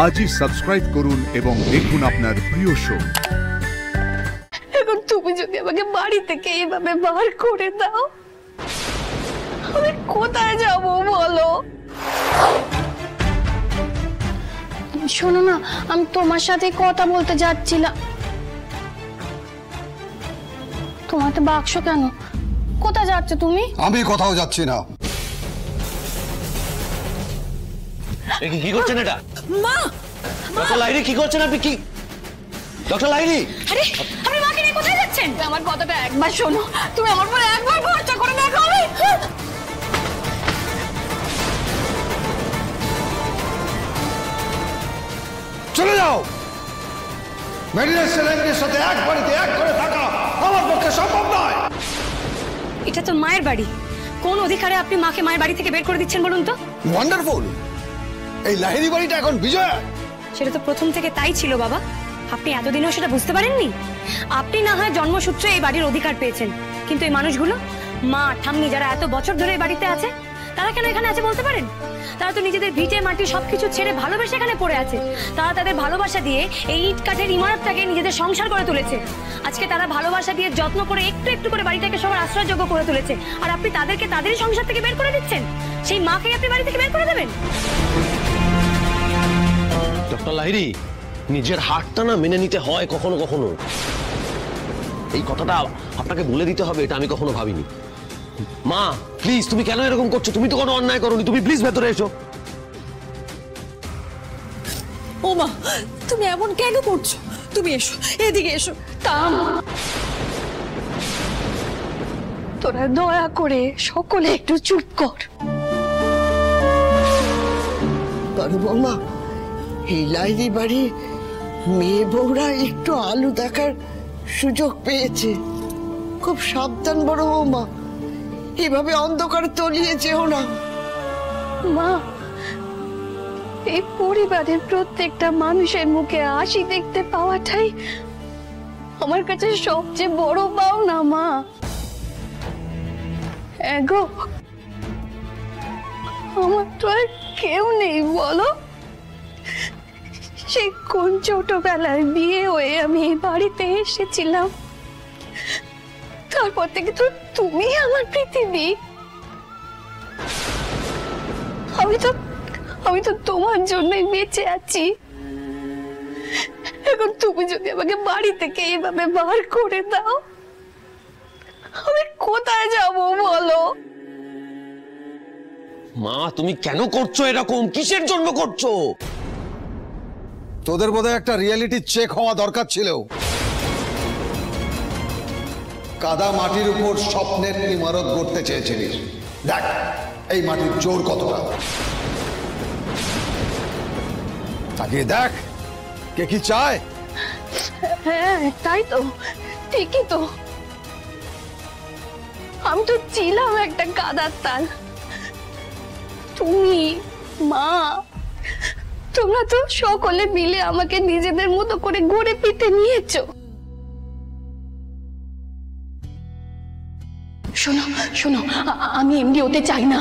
আজই সাবস্ক্রাইব করুন এবং দেখুন আপনার প্রিয় শো। এখন তুমি যদি আমাকে বাড়ি থেকে এইভাবে বার করে দাও, আমি কোথায় যাব বলো? শোনো না, আমি তোমার সাথে কথা বলতে যাচ্ছিলাম। তোমার তো বাক্স কেন? কোথায় যাচ্ছ তুমি? আমি কোথাও যাচ্ছি না। কি করছেন এটা? মা! ডক্টর লাহিড়ী কি করছেন আপনি? কি ডক্টর লাহিড়ী? আরে আপনি মাকে নিয়ে কোথায় যাচ্ছেন? আমার কথাটা একবার শোনো, তুমি আমার উপর একবার ভরসা করে দেখো। আমি চলে যাও। মেডিকেল সেলেন্ডের সাথে এক বাড়িতে এক করে থাকা আমার পক্ষে সম্ভব নয়। এটা তো মায়ের বাড়ি, কোন অধিকারে আপনি মাকে মায়ের বাড়ি থেকে বের করে দিচ্ছেন বলুন তো? ওয়ান্ডারফুল। এই লাহিড়ী বাড়িটা এখন বিজয়া। সেটা তো প্রথম থেকে তাই ছিল বাবা, আপনি এতদিনও সেটা বুঝতে পারেননি? আপনি না হয় জন্মসূত্রে এই বাড়ির অধিকার পেয়েছেন, কিন্তু এই মানুষগুলো, মা ঠাম্মি যারা এত বছর ধরে এই বাড়িতে আছে, তারা কেন এখানে আছে বলতে পারেন? তারা তো নিজেদের ভিটে মাটি সবকিছু ছেড়ে ভালোবেসে এখানে পড়ে আছে। তারা তাদের ভালোবাসা দিয়ে এই ইট কাঠের ইমারতটাকে নিজেদের সংসার করে তুলেছে। আজকে তারা ভালোবাসা দিয়ে যত্ন করে একটু একটু করে বাড়িটাকে সবার আশ্রয়যোগ্য করে তুলেছে, আর আপনি তাদেরকে তাদেরই সংসার থেকে বের করে দিচ্ছেন। সেই মাকেই আপনি বাড়ি থেকে বের করে দেবেন? ডক্টর লাহিড়ী, নিজের হারটা না মেনে নিতে হয় কখনো কখনো। এই কথাটা আপনাকে বলে দিতে হবে, এটা আমি কখনো ভাবিনি। মা প্লিজ, তুমি কেন এরকম করছো? তুমি তো কোনো অন্যায় করোনি, তুমি প্লিজ ভেতরে এসো। ও মা, তুমি এমন কেন করছো? তুমি এসো, এদিকে এসো। থাম, তোরা দয়া করে সকলে একটু চুপ কর। বড় বৌমা, এই লাহিড়ী বাড়ির মেয়ে বউরা একটু আলু দেখার সুযোগ পেয়েছে। খুব সাবধান বড় বৌমা, এভাবে অন্ধকারে তলিয়ে যেও না। মা, এই পরিবারের প্রত্যেকটা মানুষের মুখে হাসি দেখতে পাওয়াটাই আমার কাছে সবচেয়ে বড় পাওনা মা। এগো, আমার তো আর কেউ নেই বলো। সেই কোন ছোটবেলায় বিয়ে হয়ে আমি এই বাড়িতে এসেছিলাম, তারপর থেকে তো তুমি আমার পৃথিবী। আমি তো তোমার জন্যই বেঁচে আছি। এখন তুমি যদি আমাকে বাড়ি থেকে এইভাবে বার করে দাও, আমি কোথায় যাব বলো? মা তুমি কেন করছো এরকম? কিসের জন্য করছো? তোদের বোধহয় একটা রিয়েলিটি চেক হওয়া দরকার ছিল। কাদা মাটির উপর স্বপ্নের ইমারত গড়তে চেয়েছিলিস। দেখ এই মাটির জোর কতটা। তাকিয়ে দেখ কে কি চায়। হ্যাঁ তাই তো, ঠিকই তো। আমি তো ছিলাম একটা কাদার তাল। তুমি, মা, তোমরা তো সকলে মিলে আমাকে নিজেদের মতো করে গড়ে পিতে নিয়েছো। শোনো শোনো, আমি এমনি হতে চাই না।